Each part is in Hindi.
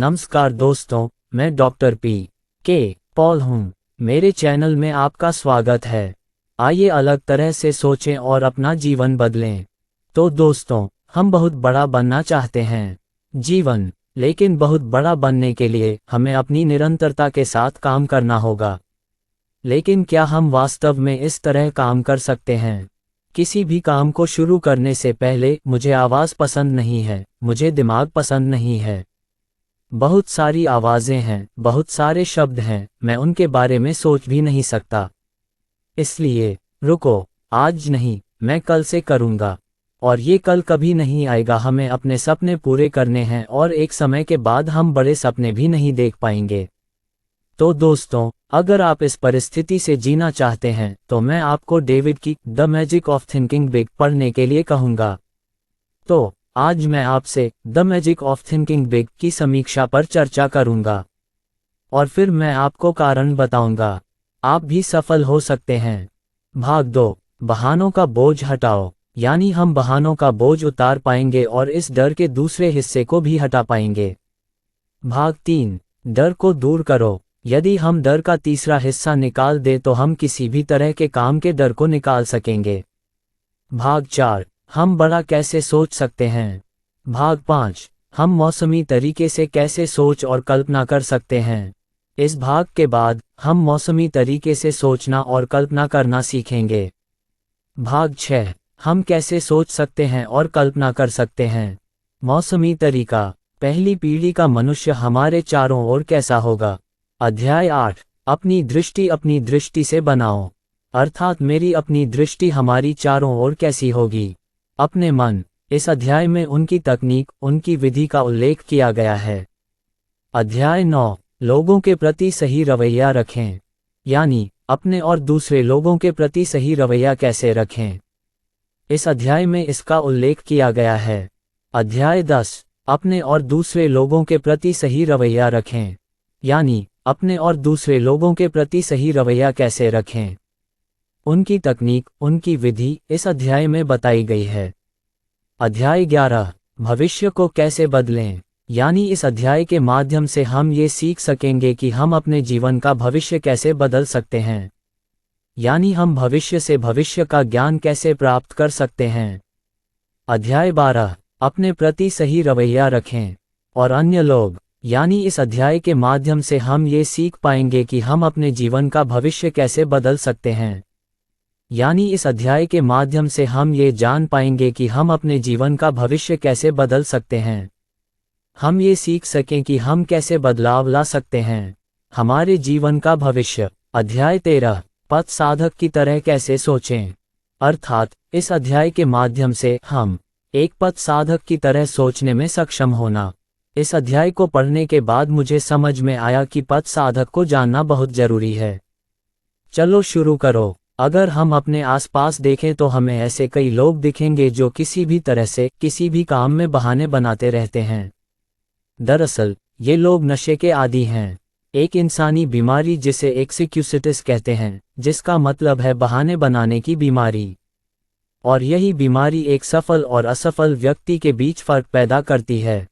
नमस्कार दोस्तों, मैं डॉक्टर के पॉल हूँ। मेरे चैनल में आपका स्वागत है। आइए अलग तरह से सोचें और अपना जीवन बदलें। तो दोस्तों, हम बहुत बड़ा बनना चाहते हैं लेकिन बहुत बड़ा बनने के लिए हमें अपनी निरंतरता के साथ काम करना होगा। लेकिन क्या हम वास्तव में इस तरह काम कर सकते हैं? किसी भी काम को शुरू करने से पहले मुझे आवाज़ पसंद नहीं है, मुझे दिमाग पसंद नहीं है। बहुत सारी आवाज़ें हैं, बहुत सारे शब्द हैं, मैं उनके बारे में सोच भी नहीं सकता। इसलिए रुको, आज नहीं, मैं कल से करूँगा। और ये कल कभी नहीं आएगा। हमें अपने सपने पूरे करने हैं और एक समय के बाद हम बड़े सपने भी नहीं देख पाएंगे। तो दोस्तों, अगर आप इस परिस्थिति से जीना चाहते हैं तो मैं आपको डेविड की the magic of thinking big पढ़ने के लिए कहूँगा। तो आज मैं आपसे the magic of thinking big की समीक्षा पर चर्चा करूँगा और फिर मैं आपको कारण बताऊँगा। आप भी सफल हो सकते हैं। भाग 2, बहानों का बोझ हटाओ। यानी हम बहानों का बोझ उतार पाएंगे और इस डर के दूसरे हिस्से को भी हटा पाएंगे। भाग 3, डर को दूर करो। यदि हम डर का तीसरा हिस्सा निकाल दें तो हम किसी भी तरह के काम के डर को निकाल सकेंगे। भाग 4, हम बड़ा कैसे सोच सकते हैं। भाग 5, हम मौसमी तरीके से कैसे सोच और कल्पना कर सकते हैं। इस भाग के बाद हम मौसमी तरीके से सोचना और कल्पना करना सीखेंगे। भाग 6, हम कैसे सोच सकते हैं और कल्पना कर सकते हैं। मौसमी तरीका, पहली पीढ़ी का मनुष्य हमारे चारों ओर कैसा होगा। अध्याय 8, अपनी दृष्टि से बनाओ। अर्थात मेरी अपनी दृष्टि हमारी चारों ओर कैसी होगी। अपने मन, इस अध्याय में उनकी तकनीक, उनकी विधि का उल्लेख किया गया है। अध्याय 9, लोगों के प्रति सही रवैया रखें। यानी अपने और दूसरे लोगों के प्रति सही रवैया कैसे रखें। इस अध्याय में इसका उल्लेख किया गया है। अध्याय 10, अपने और दूसरे लोगों के प्रति सही रवैया रखें। यानी अपने और दूसरे लोगों के प्रति सही रवैया कैसे रखें। उनकी तकनीक, उनकी विधि इस अध्याय में बताई गई है। अध्याय 11, भविष्य को कैसे बदलें। यानी इस अध्याय के माध्यम से हम ये सीख सकेंगे कि हम अपने जीवन का भविष्य कैसे बदल सकते हैं। यानी हम भविष्य से भविष्य का ज्ञान कैसे प्राप्त कर सकते हैं। अध्याय 12, अपने प्रति सही रवैया रखें और अन्य लोग। यानी इस अध्याय के माध्यम से हम ये सीख पाएंगे कि हम अपने जीवन का भविष्य कैसे बदल सकते हैं। यानी इस अध्याय के माध्यम से हम ये जान पाएंगे कि हम अपने जीवन का भविष्य कैसे बदल सकते हैं। हम ये सीख सकें कि हम कैसे बदलाव ला सकते हैं हमारे जीवन का भविष्य। अध्याय 13, पथ साधक की तरह कैसे सोचें। अर्थात इस अध्याय के माध्यम से हम एक पथ साधक की तरह सोचने में सक्षम होना। इस अध्याय को पढ़ने के बाद मुझे समझ में आया कि पथ साधक को जानना बहुत जरूरी है। चलो शुरू करो। अगर हम अपने आसपास देखें तो हमें ऐसे कई लोग दिखेंगे जो किसी भी तरह से किसी भी काम में बहाने बनाते रहते हैं। दरअसल ये लोग नशे के आदी हैं, एक इंसानी बीमारी जिसे एक्सक्यूसिटिस कहते हैं, जिसका मतलब है बहाने बनाने की बीमारी। और यही बीमारी एक सफल और असफल व्यक्ति के बीच फर्क पैदा करती है।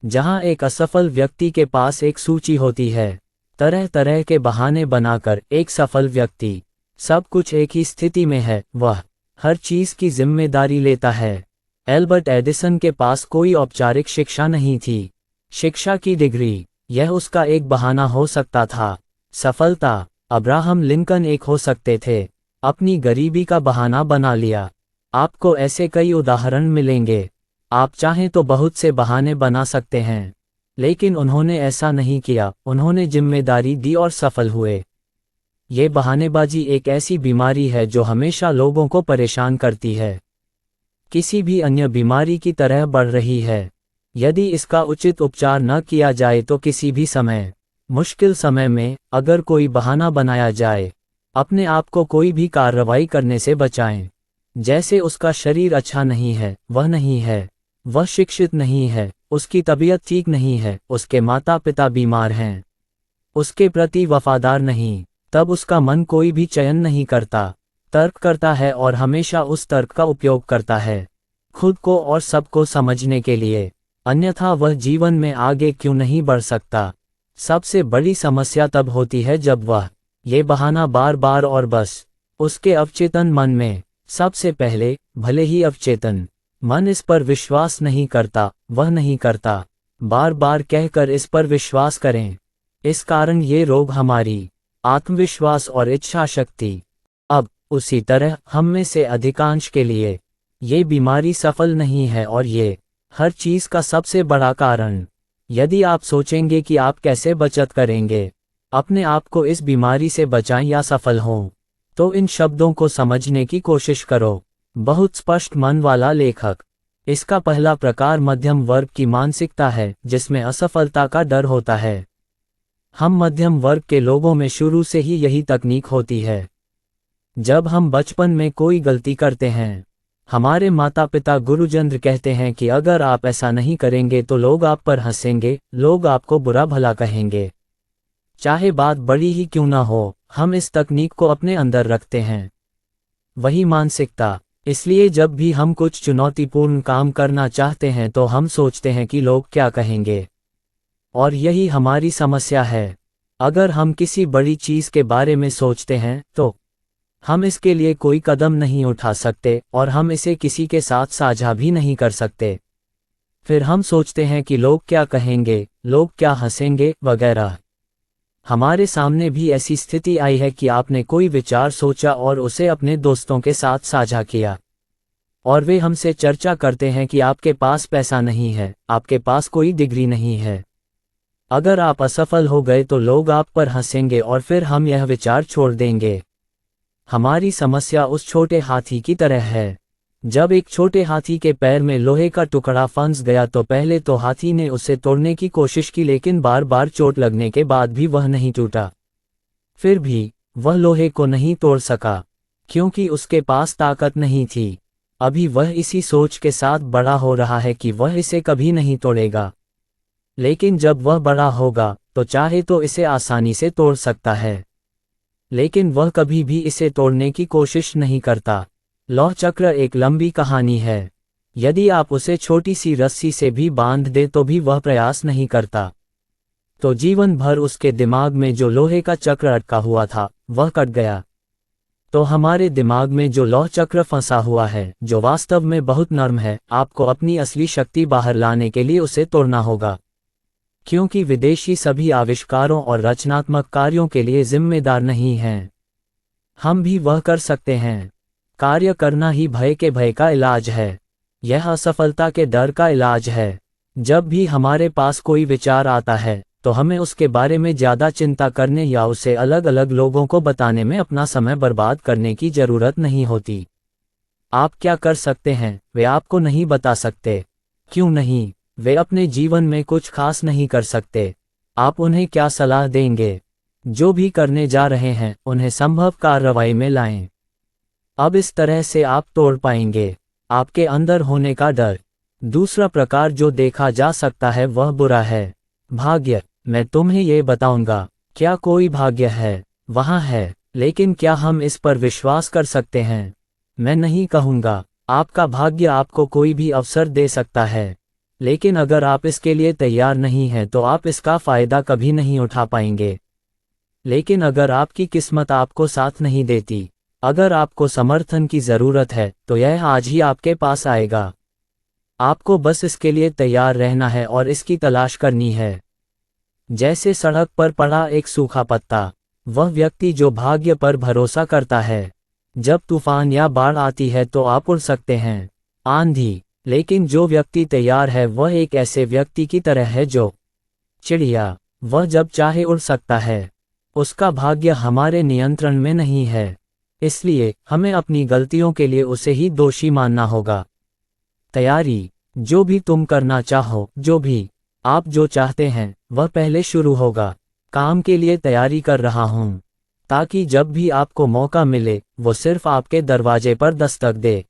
जहां एक असफल व्यक्ति के पास एक सूची होती है तरह तरह के बहाने बनाकर, एक सफल व्यक्ति सब कुछ एक ही स्थिति में है, वह हर चीज की जिम्मेदारी लेता है। एल्बर्ट एडिसन के पास कोई औपचारिक शिक्षा नहीं थी। शिक्षा की डिग्री, यह उसका एक बहाना हो सकता था। सफलता, अब्राहम लिंकन एक हो सकते थे। अपनी गरीबी का बहाना बना लिया। आपको ऐसे कई उदाहरण मिलेंगे। आप चाहें तो बहुत से बहाने बना सकते हैं, लेकिन उन्होंने ऐसा नहीं किया। उन्होंने जिम्मेदारी दी और सफल हुए। ये बहानेबाजी एक ऐसी बीमारी है जो हमेशा लोगों को परेशान करती है, किसी भी अन्य बीमारी की तरह बढ़ रही है। यदि इसका उचित उपचार न किया जाए तो किसी भी समय, मुश्किल समय में, अगर कोई बहाना बनाया जाए, अपने आप को कोई भी कार्रवाई करने से बचाएं। जैसे उसका शरीर अच्छा नहीं है, वह नहीं है, वह शिक्षित नहीं है, उसकी तबीयत ठीक नहीं है, उसके माता पिता बीमार हैं, उसके प्रति वफादार नहीं, तब उसका मन कोई भी चयन नहीं करता, तर्क करता है और हमेशा उस तर्क का उपयोग करता है खुद को और सबको समझने के लिए। अन्यथा वह जीवन में आगे क्यों नहीं बढ़ सकता। सबसे बड़ी समस्या तब होती है जब वह ये बहाना बार बार और बस उसके अवचेतन मन में, सबसे पहले भले ही अवचेतन मन इस पर विश्वास नहीं करता, वह नहीं करता, बार बार कहकर इस पर विश्वास करें। इस कारण ये रोग हमारी आत्मविश्वास और इच्छा शक्ति। अब उसी तरह हम में से अधिकांश के लिए ये बीमारी सफल नहीं है और ये हर चीज का सबसे बड़ा कारण। यदि आप सोचेंगे कि आप कैसे बचत करेंगे, अपने आप को इस बीमारी से बचाएं या सफल हों, तो इन शब्दों को समझने की कोशिश करो। बहुत स्पष्ट मन वाला लेखक। इसका पहला प्रकार मध्यम वर्ग की मानसिकता है, जिसमें असफलता का डर होता है। हम मध्यम वर्ग के लोगों में शुरू से ही यही तकनीक होती है। जब हम बचपन में कोई गलती करते हैं, हमारे माता पिता गुरुजन कहते हैं कि अगर आप ऐसा नहीं करेंगे तो लोग आप पर हंसेंगे, लोग आपको बुरा भला कहेंगे। चाहे बात बड़ी ही क्यों ना हो, हम इस तकनीक को अपने अंदर रखते हैं। वही मानसिकता। इसलिए जब भी हम कुछ चुनौतीपूर्ण काम करना चाहते हैं तो हम सोचते हैं कि लोग क्या कहेंगे। और यही हमारी समस्या है। अगर हम किसी बड़ी चीज के बारे में सोचते हैं तो हम इसके लिए कोई कदम नहीं उठा सकते और हम इसे किसी के साथ साझा भी नहीं कर सकते। फिर हम सोचते हैं कि लोग क्या कहेंगे, लोग क्या हंसेंगे वगैरह। हमारे सामने भी ऐसी स्थिति आई है कि आपने कोई विचार सोचा और उसे अपने दोस्तों के साथ साझा किया, और वे हमसे चर्चा करते हैं कि आपके पास पैसा नहीं है, आपके पास कोई डिग्री नहीं है, अगर आप असफल हो गए तो लोग आप पर हंसेंगे और फिर हम यह विचार छोड़ देंगे। हमारी समस्या उस छोटे हाथी की तरह है। जब एक छोटे हाथी के पैर में लोहे का टुकड़ा फंस गया तो पहले तो हाथी ने उसे तोड़ने की कोशिश की, लेकिन बार बार चोट लगने के बाद भी वह नहीं टूटा। फिर भी वह लोहे को नहीं तोड़ सका, क्योंकि उसके पास ताकत नहीं थी। अभी वह इसी सोच के साथ बड़ा हो रहा है कि वह इसे कभी नहीं तोड़ेगा, लेकिन जब वह बड़ा होगा तो चाहे तो इसे आसानी से तोड़ सकता है, लेकिन वह कभी भी इसे तोड़ने की कोशिश नहीं करता। लौह चक्र एक लंबी कहानी है। यदि आप उसे छोटी सी रस्सी से भी बांध दे तो भी वह प्रयास नहीं करता, तो जीवन भर उसके दिमाग में जो लोहे का चक्र अटका हुआ था वह कट गया। तो हमारे दिमाग में जो लौह चक्र फंसा हुआ है, जो वास्तव में बहुत नर्म है, आपको अपनी असली शक्ति बाहर लाने के लिए उसे तोड़ना होगा। क्योंकि विदेशी सभी आविष्कारों और रचनात्मक कार्यों के लिए जिम्मेदार नहीं हैं। हम भी वह कर सकते हैं। कार्य करना ही भय के भय का इलाज है। यह असफलता के डर का इलाज है। जब भी हमारे पास कोई विचार आता है तो हमें उसके बारे में ज़्यादा चिंता करने या उसे अलग अलग लोगों को बताने में अपना समय बर्बाद करने की ज़रूरत नहीं होती। आप क्या कर सकते हैं, वे आपको नहीं बता सकते। क्यों नहीं? वे अपने जीवन में कुछ खास नहीं कर सकते। आप उन्हें क्या सलाह देंगे? जो भी करने जा रहे हैं उन्हें संभव कार्रवाई में लाएं। अब इस तरह से आप तोड़ पाएंगे आपके अंदर होने का डर। दूसरा प्रकार जो देखा जा सकता है वह बुरा है। भाग्य। मैं तुम्हें ये बताऊंगा, क्या कोई भाग्य है? वहाँ है, लेकिन क्या हम इस पर विश्वास कर सकते हैं? मैं नहीं कहूँगा। आपका भाग्य आपको कोई भी अवसर दे सकता है, लेकिन अगर आप इसके लिए तैयार नहीं हैं तो आप इसका फ़ायदा कभी नहीं उठा पाएंगे। लेकिन अगर आपकी किस्मत आपको साथ नहीं देती, अगर आपको समर्थन की ज़रूरत है, तो यह आज ही आपके पास आएगा। आपको बस इसके लिए तैयार रहना है और इसकी तलाश करनी है। जैसे सड़क पर पड़ा एक सूखा पत्ता। वह व्यक्ति जो भाग्य पर भरोसा करता है, जब तूफान या बाढ़ आती है तो आप उड़ सकते हैं, आंधी। लेकिन जो व्यक्ति तैयार है वह एक ऐसे व्यक्ति की तरह है जो चिड़िया, वह जब चाहे उड़ सकता है। उसका भाग्य हमारे नियंत्रण में नहीं है, इसलिए हमें अपनी गलतियों के लिए उसे ही दोषी मानना होगा। तैयारी। जो भी तुम करना चाहो, जो भी आप जो चाहते हैं, वह पहले शुरू होगा। काम के लिए तैयारी कर रहा हूँ, ताकि जब भी आपको मौका मिले वो सिर्फ आपके दरवाजे पर दस्तक दे।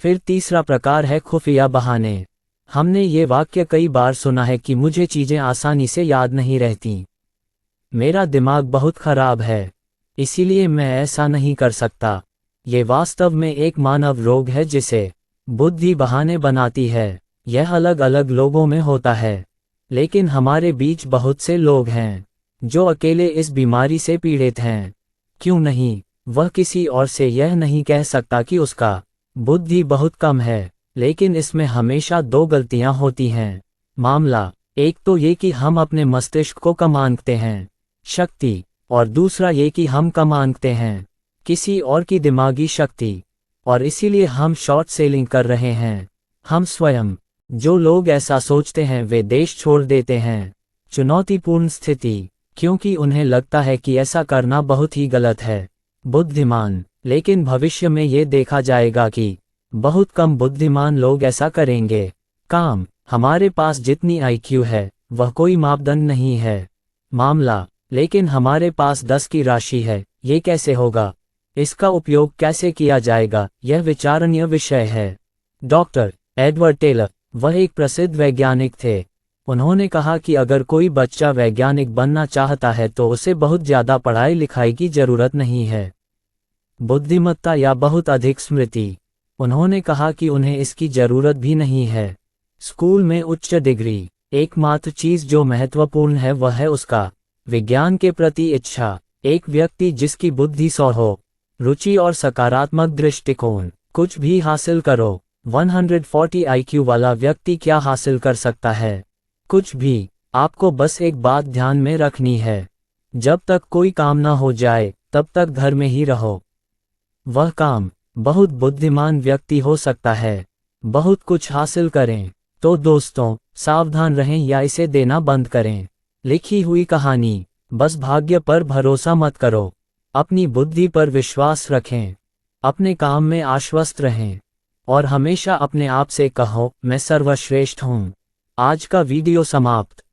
फिर तीसरा प्रकार है खुफिया बहाने। हमने ये वाक्य कई बार सुना है कि मुझे चीज़ें आसानी से याद नहीं रहती, मेरा दिमाग बहुत खराब है, इसीलिए मैं ऐसा नहीं कर सकता। ये वास्तव में एक मानव रोग है जिसे बुद्धि बहाने बनाती है। यह अलग अलग लोगों में होता है, लेकिन हमारे बीच बहुत से लोग हैं जो अकेले इस बीमारी से पीड़ित हैं। क्यों नहीं? वह किसी और से यह नहीं कह सकता कि उसका बुद्धि बहुत कम है, लेकिन इसमें हमेशा दो गलतियां होती हैं। मामला एक तो ये कि हम अपने मस्तिष्क को कम आंकते हैं शक्ति, और दूसरा ये कि हम कम आंकते हैं किसी और की दिमागी शक्ति, और इसीलिए हम शॉर्ट सेलिंग कर रहे हैं। हम स्वयं, जो लोग ऐसा सोचते हैं वे देश छोड़ देते हैं। चुनौतीपूर्ण स्थिति, क्योंकि उन्हें लगता है कि ऐसा करना बहुत ही गलत है। बुद्धिमान, लेकिन भविष्य में ये देखा जाएगा कि बहुत कम बुद्धिमान लोग ऐसा करेंगे। काम, हमारे पास जितनी आईक्यू है वह कोई मापदंड नहीं है। मामला, लेकिन हमारे पास 10 की राशि है, ये कैसे होगा? इसका उपयोग कैसे किया जाएगा, यह विचारणीय विषय है। डॉक्टर एडवर्ड टेलर, वह एक प्रसिद्ध वैज्ञानिक थे। उन्होंने कहा कि अगर कोई बच्चा वैज्ञानिक बनना चाहता है तो उसे बहुत ज़्यादा पढ़ाई लिखाई की ज़रूरत नहीं है, बुद्धिमत्ता या बहुत अधिक स्मृति। उन्होंने कहा कि उन्हें इसकी ज़रूरत भी नहीं है। स्कूल में उच्च डिग्री, एकमात्र चीज़ जो महत्वपूर्ण है वह है उसका विज्ञान के प्रति इच्छा। एक व्यक्ति जिसकी बुद्धि 100 हो, रुचि और सकारात्मक दृष्टिकोण, कुछ भी हासिल करो। 140 आईक्यू वाला व्यक्ति क्या हासिल कर सकता है? कुछ भी। आपको बस एक बात ध्यान में रखनी है, जब तक कोई काम ना हो जाए तब तक घर में ही रहो। वह काम बहुत बुद्धिमान व्यक्ति हो सकता है, बहुत कुछ हासिल करें। तो दोस्तों, सावधान रहें या इसे देना बंद करें। लिखी हुई कहानी, बस भाग्य पर भरोसा मत करो। अपनी बुद्धि पर विश्वास रखें, अपने काम में आश्वस्त रहें, और हमेशा अपने आप से कहो, मैं सर्वश्रेष्ठ हूँ। आज का वीडियो समाप्त।